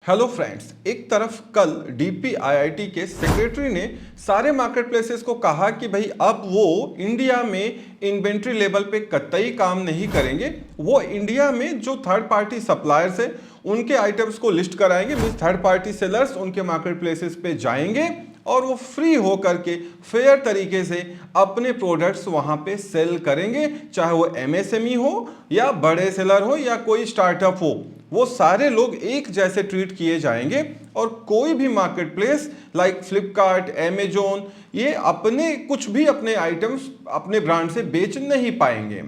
Hello friends, एक तरफ कल डीपीआईआईटी के सेक्रेटरी ने सारे मार्केट प्लेसेस को कहा कि भाई अब वो इंडिया में इन्वेंट्री लेवल पे कतई काम नहीं करेंगे। वो इंडिया में जो थर्ड पार्टी सप्लायर्स है उनके आइटम्स को लिस्ट कराएंगे, मींस थर्ड पार्टी सेलर्स उनके मार्केट प्लेसेस पे जाएंगे और वो फ्री होकर के फेयर तरीके से अपने प्रोडक्ट्स वहां पे सेल करेंगे, चाहे वो एमएसएमई हो या बड़े सेलर हो या कोई स्टार्टअप हो। वो सारे लोग एक जैसे ट्रीट किए जाएंगे और कोई भी market place like Flipkart, Amazon ये अपने आइटम्स अपने ब्रांड से बेच नहीं पाएंगे।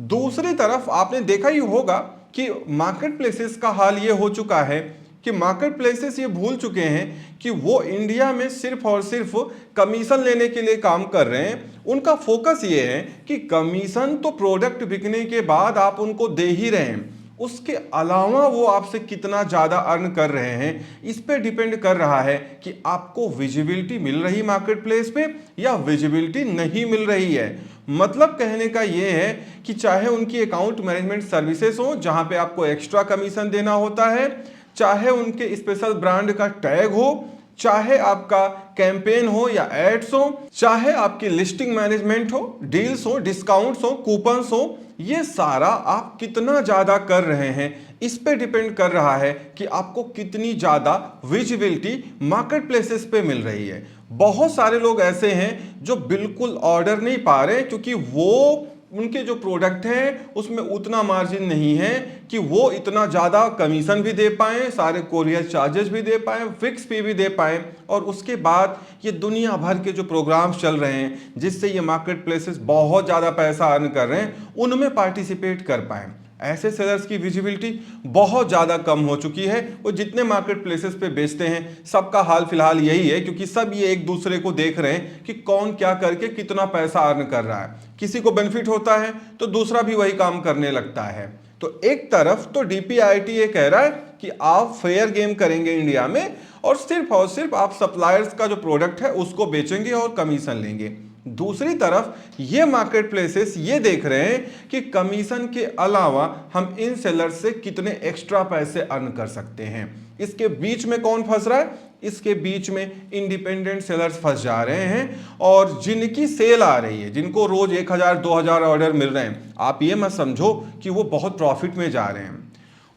दूसरी तरफ आपने देखा ही होगा कि मार्केट प्लेसेस का हाल ये हो चुका है कि मार्केट प्लेसेस ये भूल चुके हैं कि वो इंडिया में सिर्फ और सिर्फ कमीशन लेने के लिए काम कर रहे हैं। उनका फोकस ये है कि कमीशन तो प्रोडक्ट बिकने के बाद आप उनको दे ही रहे हैं, उसके अलावा वो आपसे कितना ज़्यादा अर्न कर रहे हैं इस पे डिपेंड कर रहा है कि आपको विजिबिलिटी मिल रही मार्केट प्लेस पे या विजिबिलिटी नहीं मिल रही है। मतलब कहने का ये है कि चाहे उनकी अकाउंट मैनेजमेंट सर्विसेज हो जहां पे आपको एक्स्ट्रा कमीशन देना होता है, चाहे उनके स्पेशल ब्रांड का टैग हो, चाहे आपका कैंपेन हो या एड्स हो, चाहे आपकी लिस्टिंग मैनेजमेंट हो, डील्स हो, डिस्काउंट्स हो, कूपन्स हो, ये सारा आप कितना ज्यादा कर रहे हैं इस पे डिपेंड कर रहा है कि आपको कितनी ज्यादा विजिबिलिटी मार्केट प्लेसेस पे मिल रही है। बहुत सारे लोग ऐसे हैं जो बिल्कुल ऑर्डर नहीं पा रहे क्योंकि वो उनके जो प्रोडक्ट हैं उसमें उतना मार्जिन नहीं है कि वो इतना ज़्यादा कमीशन भी दे पाएँ, सारे कोरियर चार्जेस भी दे पाएँ, फिक्स फी भी दे पाएँ और उसके बाद ये दुनिया भर के जो प्रोग्राम्स चल रहे हैं जिससे ये मार्केट प्लेसेस बहुत ज़्यादा पैसा अर्न कर रहे हैं उनमें पार्टिसिपेट कर पाएँ। ऐसे सेलर्स की विजिबिलिटी बहुत ज़्यादा कम हो चुकी है। वो जितने मार्केट प्लेसेस पे बेचते हैं सबका हाल फिलहाल यही है क्योंकि सब ये एक दूसरे को देख रहे हैं कि कौन क्या करके कितना पैसा अर्न कर रहा है। किसी को बेनिफिट होता है तो दूसरा भी वही काम करने लगता है। तो एक तरफ तो डीपीआईआईटी ये कह रहा है कि आप फेयर गेम करेंगे इंडिया में और सिर्फ आप सप्लायर्स का जो प्रोडक्ट है उसको बेचेंगे और कमीशन लेंगे। दूसरी तरफ ये मार्केट प्लेसेस ये देख रहे हैं कि कमीशन के अलावा हम इन सेलर्स से कितने एक्स्ट्रा पैसे अर्न कर सकते हैं। इसके बीच में कौन फंस रहा है? इसके बीच में इंडिपेंडेंट सेलर्स फंस जा रहे हैं और जिनकी सेल आ रही है, जिनको रोज 1000-2000 ऑर्डर मिल रहे हैं, आप ये मत समझो कि वो बहुत प्रॉफिट में जा रहे हैं।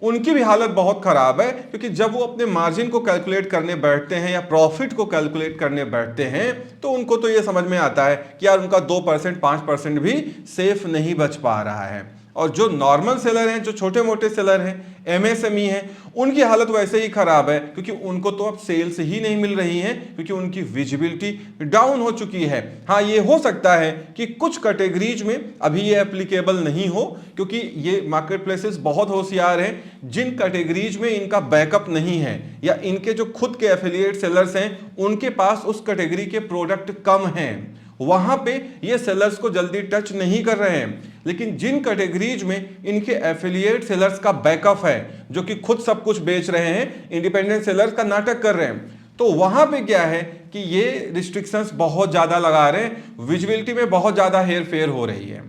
उनकी भी हालत बहुत खराब है क्योंकि जब वो अपने मार्जिन को कैलकुलेट करने बैठते हैं या प्रॉफिट को कैलकुलेट करने बैठते हैं तो उनको तो ये समझ में आता है कि यार उनका 2% 5% भी सेफ नहीं बच पा रहा है। और जो नॉर्मल सेलर हैं, जो छोटे मोटे सेलर हैं, एमएसएमई हैं, उनकी हालत वैसे ही खराब है क्योंकि उनको तो अब सेल्स ही नहीं मिल रही हैं क्योंकि उनकी विजिबिलिटी डाउन हो चुकी है। हाँ, ये हो सकता है कि कुछ कैटेगरीज में अभी ये एप्लीकेबल नहीं हो क्योंकि ये मार्केट प्लेसेस बहुत होशियार हैं। जिन कैटेगरीज में इनका बैकअप नहीं है या इनके जो खुद के एफिलिएट सेलर्स हैं उनके पास उस कैटेगरी के प्रोडक्ट कम हैं, वहां पे ये सेलर्स को जल्दी टच नहीं कर रहे हैं। लेकिन जिन कैटेगरीज में इनके एफिलिएट सेलर्स का बैकअप है जो कि खुद सब कुछ बेच रहे हैं, इंडिपेंडेंट सेलर्स का नाटक कर रहे हैं, तो वहां पे क्या है कि ये रिस्ट्रिक्शंस बहुत ज्यादा लगा रहे हैं, विजिबिलिटी में बहुत ज्यादा हेर फेर हो रही है।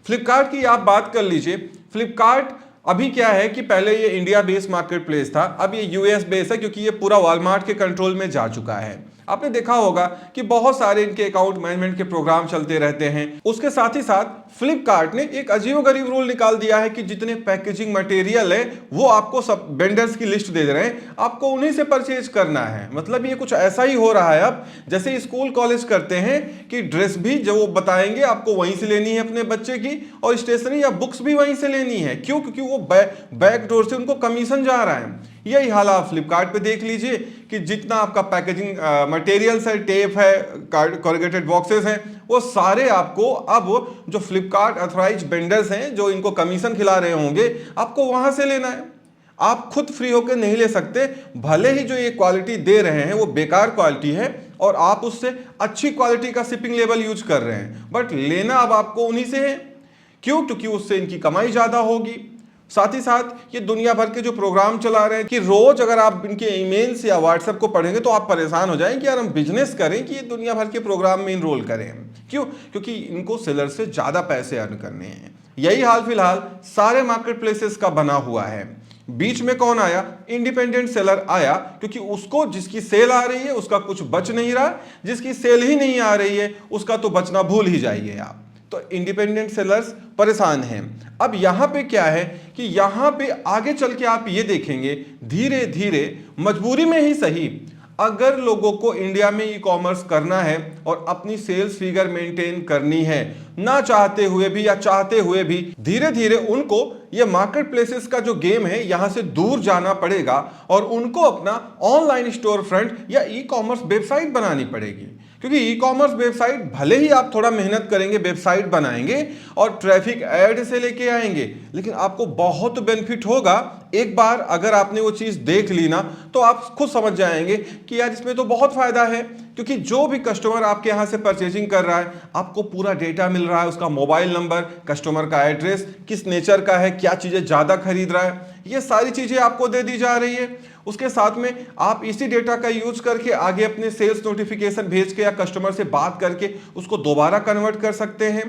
फ्लिपकार्ट की आप बात कर लीजिए। फ्लिपकार्ट अभी क्या है कि पहले ये इंडिया बेस्ड मार्केट प्लेस था, अब ये यूएस बेस्ड है क्योंकि ये पूरा वॉलमार्ट के कंट्रोल में जा चुका है। आपने देखा होगा कि बहुत सारे इनके अकाउंट मैनेजमेंट के प्रोग्राम चलते रहते हैं। उसके साथ ही साथ फ्लिपकार्ट ने एक अजीबोगरीब रूल निकाल दिया है कि जितने पैकेजिंग मटेरियल है वो आपको सब वेंडर्स की लिस्ट दे रहे हैं, आपको उन्हीं से परचेज करना है। मतलब ये कुछ ऐसा ही हो रहा है अब जैसे स्कूल कॉलेज करते हैं कि ड्रेस भी जो वो बताएंगे आपको वहीं से लेनी है अपने बच्चे की, और स्टेशनरी या बुक्स भी वहीं से लेनी है। क्यों? क्योंकि वो बैक डोर से उनको कमीशन जा रहा है। यही हाल आप फ्लिपकार्ट पे देख लीजिए कि जितना आपका पैकेजिंग मटेरियल्स है, टेप है, कॉर्रुगेटेड बॉक्सेस हैं, वो सारे आपको अब जो फ्लिपकार्ट ऑथराइज्ड वेंडर्स हैं जो इनको कमीशन खिला रहे होंगे आपको वहां से लेना है। आप खुद फ्री होकर नहीं ले सकते। भले ही जो ये क्वालिटी दे रहे हैं वो बेकार क्वालिटी है और आप उससे अच्छी क्वालिटी का शिपिंग लेवल यूज कर रहे हैं, बट लेना अब आपको उन्हीं से है। क्यों? क्योंकि उससे इनकी कमाई ज्यादा होगी। साथ ही साथ ये दुनिया भर के जो प्रोग्राम चला रहे हैं कि रोज अगर आप इनके ईमेल्स या व्हाट्सएप को पढ़ेंगे तो आप परेशान हो जाएं कि यार हम बिजनेस करें कि ये दुनिया भर के प्रोग्राम में इनरोल करें। क्यों? क्योंकि इनको सेलर से ज्यादा पैसे अर्न करने हैं। यही हाल फिलहाल सारे मार्केट प्लेसेस का बना हुआ है। बीच में कौन आया? इंडिपेंडेंट सेलर आया, क्योंकि उसको जिसकी सेल आ रही है उसका कुछ बच नहीं रहा, जिसकी सेल ही नहीं आ रही है उसका तो बचना भूल ही जाइए आप। तो इंडिपेंडेंट सेलर्स परेशान हैं। अब यहां पे क्या है कि यहां पे आगे चल के आप ये देखेंगे धीरे धीरे, मजबूरी में ही सही, अगर लोगों को इंडिया में ई कॉमर्स करना है और अपनी सेल्स फिगर मेंटेन करनी है, ना चाहते हुए भी या चाहते हुए भी, धीरे धीरे उनको ये मार्केट प्लेसेस का जो गेम है यहां से दूर जाना पड़ेगा और उनको अपना ऑनलाइन स्टोर फ्रंट या ई कॉमर्स वेबसाइट बनानी पड़ेगी। क्योंकि ई कॉमर्स वेबसाइट भले ही आप थोड़ा मेहनत करेंगे, वेबसाइट बनाएंगे और ट्रैफिक ऐड से लेके आएंगे, लेकिन आपको बहुत बेनिफिट होगा। एक बार अगर आपने वो चीज देख ली ना तो आप खुद समझ जाएंगे कि यार इसमें तो बहुत फायदा है। क्योंकि जो भी कस्टमर आपके यहां से परचेजिंग कर रहा है, आपको पूरा डेटा मिल रहा है, उसका मोबाइल नंबर, कस्टमर का एड्रेस, किस नेचर का है, क्या चीजें ज्यादा खरीद रहा है, ये सारी चीजें आपको दे दी जा रही है। उसके साथ में आप इसी डेटा का यूज करके आगे अपने सेल्स नोटिफिकेशन भेज के या कस्टमर से बात करके उसको दोबारा कन्वर्ट कर सकते हैं।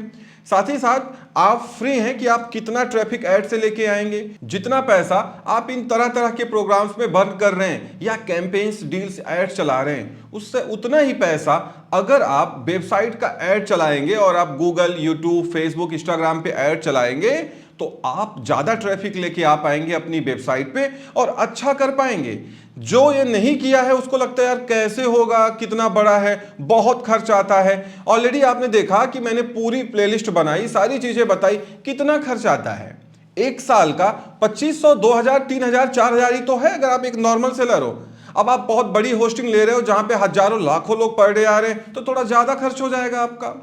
साथ ही साथ आप फ्री हैं कि आप कितना ट्रैफिक ऐड से लेके आएंगे, जितना पैसा आप इन तरह तरह के प्रोग्राम्स में बर्न कर रहे हैं या कैंपेन्स, डील्स, ऐड चला रहे हैं, उससे उतना ही पैसा अगर आप वेबसाइट का ऐड चलाएंगे और आप गूगल, यूट्यूब, फेसबुक, इंस्टाग्राम पे ऐड चलाएंगे तो आप ज्यादा ट्रैफिक लेके आ पाएंगे अपनी वेबसाइट पे और अच्छा कर पाएंगे। जो ये नहीं किया है उसको लगता है यार कैसे होगा, कितना बड़ा है, बहुत खर्च आता है। ऑलरेडी आपने देखा कि मैंने पूरी प्लेलिस्ट बनाई, सारी चीजें बताई, कितना खर्च आता है। एक साल का 2500, 2000, 3000, 4000 ही तो है अगर आप एक नॉर्मल सेलर हो। अब आप बहुत बड़ी होस्टिंग ले रहे हो जहां पे हजारों लाखों लोग पर डे आ रहे हैं तो थोड़ा ज्यादा खर्च हो जाएगा आपका।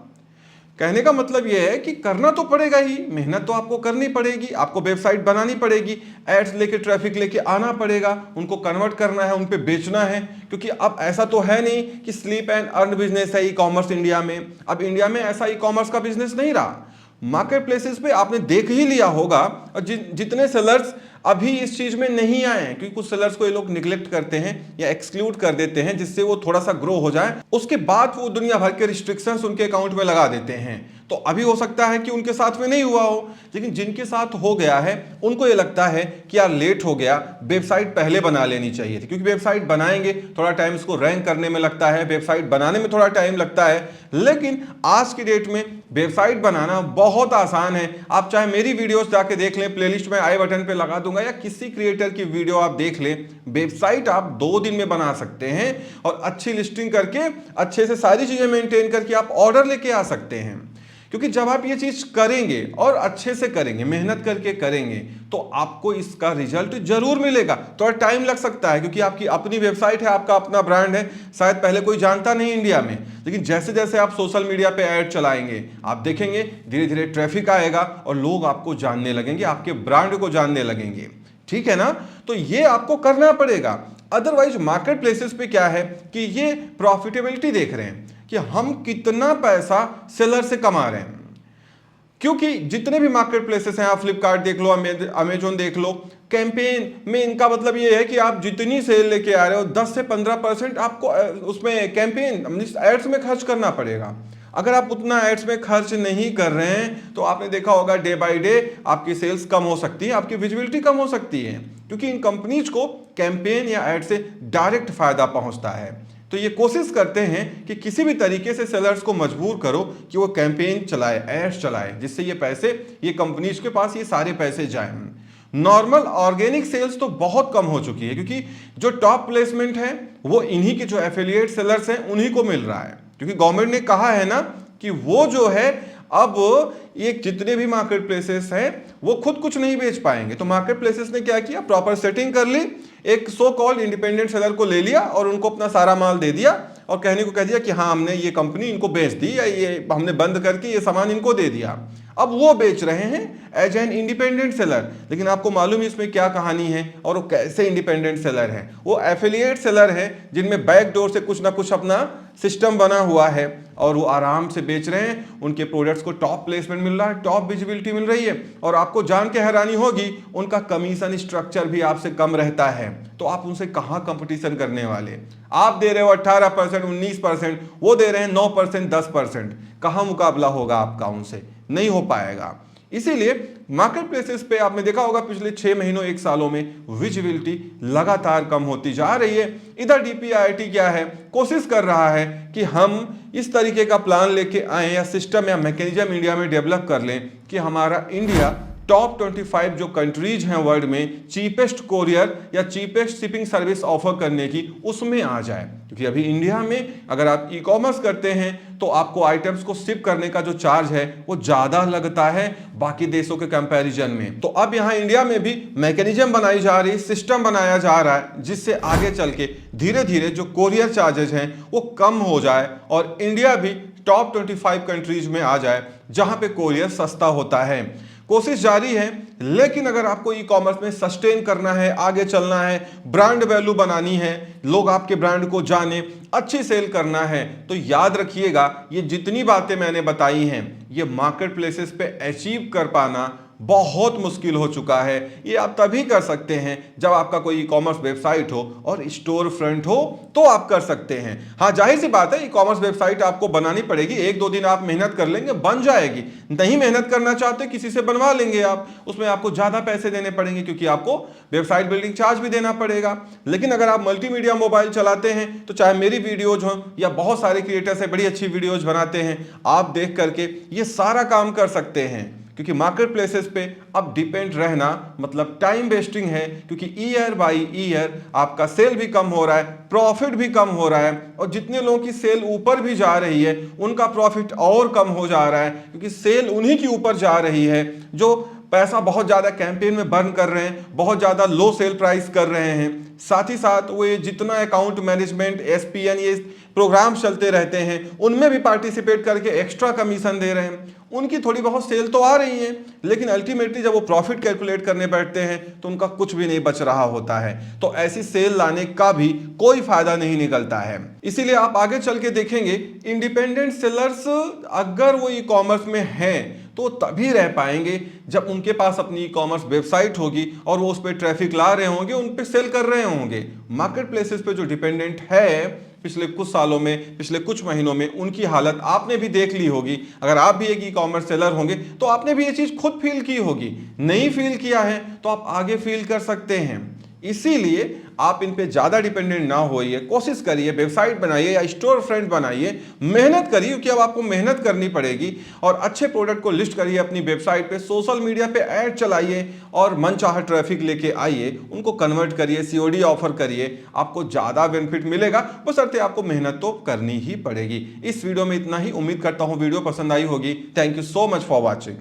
कहने का मतलब यह है कि करना तो पड़ेगा ही, मेहनत तो आपको करनी पड़ेगी, आपको वेबसाइट बनानी पड़ेगी, एड्स लेके, ट्रैफिक लेके आना पड़ेगा, उनको कन्वर्ट करना है, उन पे बेचना है। क्योंकि अब ऐसा तो है नहीं कि स्लीप एंड अर्न बिजनेस है ई कॉमर्स इंडिया में। अब इंडिया में ऐसा ई कॉमर्स का बिजनेस नहीं रहा। मार्केट प्लेसेस पे आपने देख ही लिया होगा, और जितने सेलर्स अभी इस चीज में नहीं आए हैं, क्योंकि कुछ सेलर्स को ये लोग निगलेक्ट करते हैं या एक्सक्लूड कर देते हैं जिससे वो थोड़ा सा ग्रो हो जाए, उसके बाद वो दुनिया भर के रिस्ट्रिक्शंस उनके अकाउंट में लगा देते हैं। तो अभी हो सकता है कि उनके साथ में नहीं हुआ हो, लेकिन जिनके साथ हो गया है उनको ये लगता है कि यार लेट हो गया, वेबसाइट पहले बना लेनी चाहिए थी। क्योंकि वेबसाइट बनाएंगे थोड़ा टाइम इसको रैंक करने में लगता है, वेबसाइट बनाने में थोड़ा टाइम लगता है, लेकिन आज की डेट में वेबसाइट बनाना बहुत आसान है। आप चाहे मेरी वीडियोस जाके देख लें, प्लेलिस्ट में आई बटन पे लगा दूंगा, या किसी क्रिएटर की वीडियो आप देख लें, वेबसाइट आप 2 दिन में बना सकते हैं और अच्छी लिस्टिंग करके अच्छे से सारी चीजें मेंटेन करके आप ऑर्डर लेके आ सकते हैं। क्योंकि जब आप ये चीज करेंगे और अच्छे से करेंगे, मेहनत करके करेंगे, तो आपको इसका रिजल्ट जरूर मिलेगा। थोड़ा टाइम लग सकता है क्योंकि आपकी अपनी वेबसाइट है, आपका अपना ब्रांड है, शायद पहले कोई जानता नहीं इंडिया में, लेकिन जैसे जैसे आप सोशल मीडिया पे ऐड चलाएंगे आप देखेंगे धीरे धीरे ट्रैफिक आएगा और लोग आपको जानने लगेंगे, आपके ब्रांड को जानने लगेंगे। ठीक है ना? तो ये आपको करना पड़ेगा। अदरवाइज मार्केट प्लेसेस पे क्या है कि ये प्रॉफिटेबिलिटी देख रहे हैं कि हम कितना पैसा सेलर से कमा रहे हैं। क्योंकि जितने भी मार्केट प्लेसेस हैं, आप फ्लिपकार्ट देख लो, अमेजोन देख लो, कैंपेन में इनका मतलब ये है कि आप जितनी सेल लेके आ रहे हो 10 से 15% आपको उसमें कैंपेन एड्स में खर्च करना पड़ेगा। अगर आप उतना एड्स में खर्च नहीं कर रहे हैं तो आपने देखा होगा डे बाय डे आपकी सेल्स कम हो सकती है, आपकी विजिबिलिटी कम हो सकती है, क्योंकि इन कंपनीज को कैंपेन या एड से डायरेक्ट फायदा पहुंचता है। तो ये कोशिश करते हैं कि किसी भी तरीके से सेलर्स को मजबूर करो कि वो कैंपेन चलाए, एड्स चलाए, जिससे ये पैसे, ये कंपनीज के पास ये सारे पैसे जाएं। नॉर्मल ऑर्गेनिक सेल्स तो बहुत कम हो चुकी है, क्योंकि जो टॉप प्लेसमेंट है वो इन्हीं के जो एफिलिएट सेलर्स हैं उन्हीं को मिल रहा है। क्योंकि गवर्नमेंट ने कहा है ना कि वो जो है अब ये जितने भी मार्केट प्लेसेस हैं वो खुद कुछ नहीं बेच पाएंगे। तो मार्केट प्लेसेस ने क्या किया, प्रॉपर सेटिंग कर ली, एक सो कॉल्ड इंडिपेंडेंट सेलर को ले लिया और उनको अपना सारा माल दे दिया और कहने को कह दिया कि हाँ हमने ये कंपनी इनको बेच दी, या ये हमने बंद करके ये सामान इनको दे दिया। अब वो बेच रहे हैं एज एन इंडिपेंडेंट सेलर। लेकिन आपको मालूम है इसमें क्या कहानी है और वो कैसे इंडिपेंडेंट सेलर है। वो एफिलिएट सेलर है जिनमें बैक डोर से कुछ ना कुछ अपना सिस्टम बना हुआ है और वो आराम से बेच रहे हैं। उनके प्रोडक्ट्स को टॉप प्लेसमेंट मिल रहा है, टॉप विजिबिलिटी मिल रही है, और आपको जान के हैरानी होगी उनका कमीशन स्ट्रक्चर भी आपसे कम रहता है। तो आप उनसे कहां कंपटीशन करने वाले? आप दे रहे हो 18%, 19%, वो दे रहे हैं 9%, 10%। कहां मुकाबला होगा आपका उनसे? नहीं हो पाएगा। इसीलिए मार्केट प्लेसेस पे आपने देखा होगा पिछले 6 महीनों 1 सालों में विजिबिलिटी लगातार कम होती जा रही है। इधर डीपीआईआईटी क्या है, कोशिश कर रहा है कि हम इस तरीके का प्लान लेके आए या सिस्टम या मैकेनिज्म इंडिया में डेवलप कर लें कि हमारा इंडिया टॉप 25 जो कंट्रीज हैं वर्ल्ड में चीपेस्ट कोरियर या चीपेस्ट शिपिंग सर्विस ऑफर करने की उसमें आ जाए। क्योंकि अभी इंडिया में अगर आप ई कॉमर्स करते हैं तो आपको आइटम्स को शिप करने का जो चार्ज है वो ज्यादा लगता है बाकी देशों के कंपैरिजन में। तो अब यहाँ इंडिया में भी मैकेनिज्म बनाई जा रही, सिस्टम बनाया जा रहा है जिससे आगे चल के धीरे धीरे जो कोरियर चार्जेस हैं वो कम हो जाए और इंडिया भी टॉप 25 कंट्रीज में आ जाए जहां पे कोरियर सस्ता होता है। कोशिश जारी है, लेकिन अगर आपको ई कॉमर्स में सस्टेन करना है, आगे चलना है, ब्रांड वैल्यू बनानी है, लोग आपके ब्रांड को जाने, अच्छी सेल करना है, तो याद रखिएगा ये जितनी बातें मैंने बताई हैं ये मार्केट प्लेसेस पे अचीव कर पाना बहुत मुश्किल हो चुका है। ये आप तभी कर सकते हैं जब आपका कोई ई कॉमर्स वेबसाइट हो और स्टोर फ्रंट हो तो आप कर सकते हैं। हाँ, जाहिर सी बात है ई कॉमर्स वेबसाइट आपको बनानी पड़ेगी, 1-2 दिन आप मेहनत कर लेंगे बन जाएगी। नहीं मेहनत करना चाहते किसी से बनवा लेंगे आप, उसमें आपको ज्यादा पैसे देने पड़ेंगे क्योंकि आपको वेबसाइट बिल्डिंग चार्ज भी देना पड़ेगा। लेकिन अगर आप मल्टीमीडिया मोबाइल चलाते हैं तो चाहे मेरी वीडियोज हो या बहुत सारे क्रिएटर्स है बड़ी अच्छी वीडियोज बनाते हैं, आप देख करके ये सारा काम कर सकते हैं। क्योंकि मार्केट प्लेसेस पे अब डिपेंड रहना मतलब टाइम वेस्टिंग है, क्योंकि ईयर बाई ईयर आपका सेल भी कम हो रहा है, प्रॉफिट भी कम हो रहा है, और जितने लोगों की सेल ऊपर भी जा रही है उनका प्रॉफिट और कम हो जा रहा है क्योंकि सेल उन्हीं की ऊपर जा रही है जो पैसा बहुत ज्यादा कैंपेन में बर्न कर रहे हैं, बहुत ज्यादा लो सेल प्राइस कर रहे हैं। साथ ही साथ वो जितना अकाउंट मैनेजमेंट एसपीएन ये प्रोग्राम चलते रहते हैं उनमें भी पार्टिसिपेट करके एक्स्ट्रा कमीशन दे रहे हैं, उनकी थोड़ी बहुत सेल तो आ रही है, लेकिन अल्टीमेटली जब वो प्रॉफिट कैलकुलेट करने बैठते हैं तो उनका कुछ भी नहीं बच रहा होता है। तो ऐसी सेल लाने का भी कोई फायदा नहीं निकलता है। इसीलिए आप आगे चल के देखेंगे इंडिपेंडेंट सेलर्स अगर वो ई कॉमर्स में हैं तो तभी रह पाएंगे जब उनके पास अपनी ई कॉमर्स वेबसाइट होगी और वो उस पर ट्रैफिक ला रहे होंगे, उन पे सेल कर रहे होंगे। मार्केट प्लेसेस पे जो डिपेंडेंट है पिछले कुछ सालों में, पिछले कुछ महीनों में, उनकी हालत आपने भी देख ली होगी। अगर आप भी एक ई कॉमर्स सेलर होंगे तो आपने भी ये चीज खुद फील की होगी, नहीं फील किया है तो आप आगे फील कर सकते हैं। इसीलिए आप इन पे ज्यादा डिपेंडेंट ना होइए, कोशिश करिए वेबसाइट बनाइए या स्टोर फ्रंट बनाइए, मेहनत करिए क्योंकि अब आपको मेहनत करनी पड़ेगी, और अच्छे प्रोडक्ट को लिस्ट करिए अपनी वेबसाइट पे, सोशल मीडिया पे ऐड चलाइए और मनचाहा ट्रैफिक लेके आइए, उनको कन्वर्ट करिए, सीओडी ऑफर करिए, आपको ज्यादा बेनिफिट मिलेगा। बशर्ते आपको मेहनत तो करनी ही पड़ेगी। इस वीडियो में इतना ही, उम्मीद करता हूं वीडियो पसंद आई होगी। Thank you so much for watching.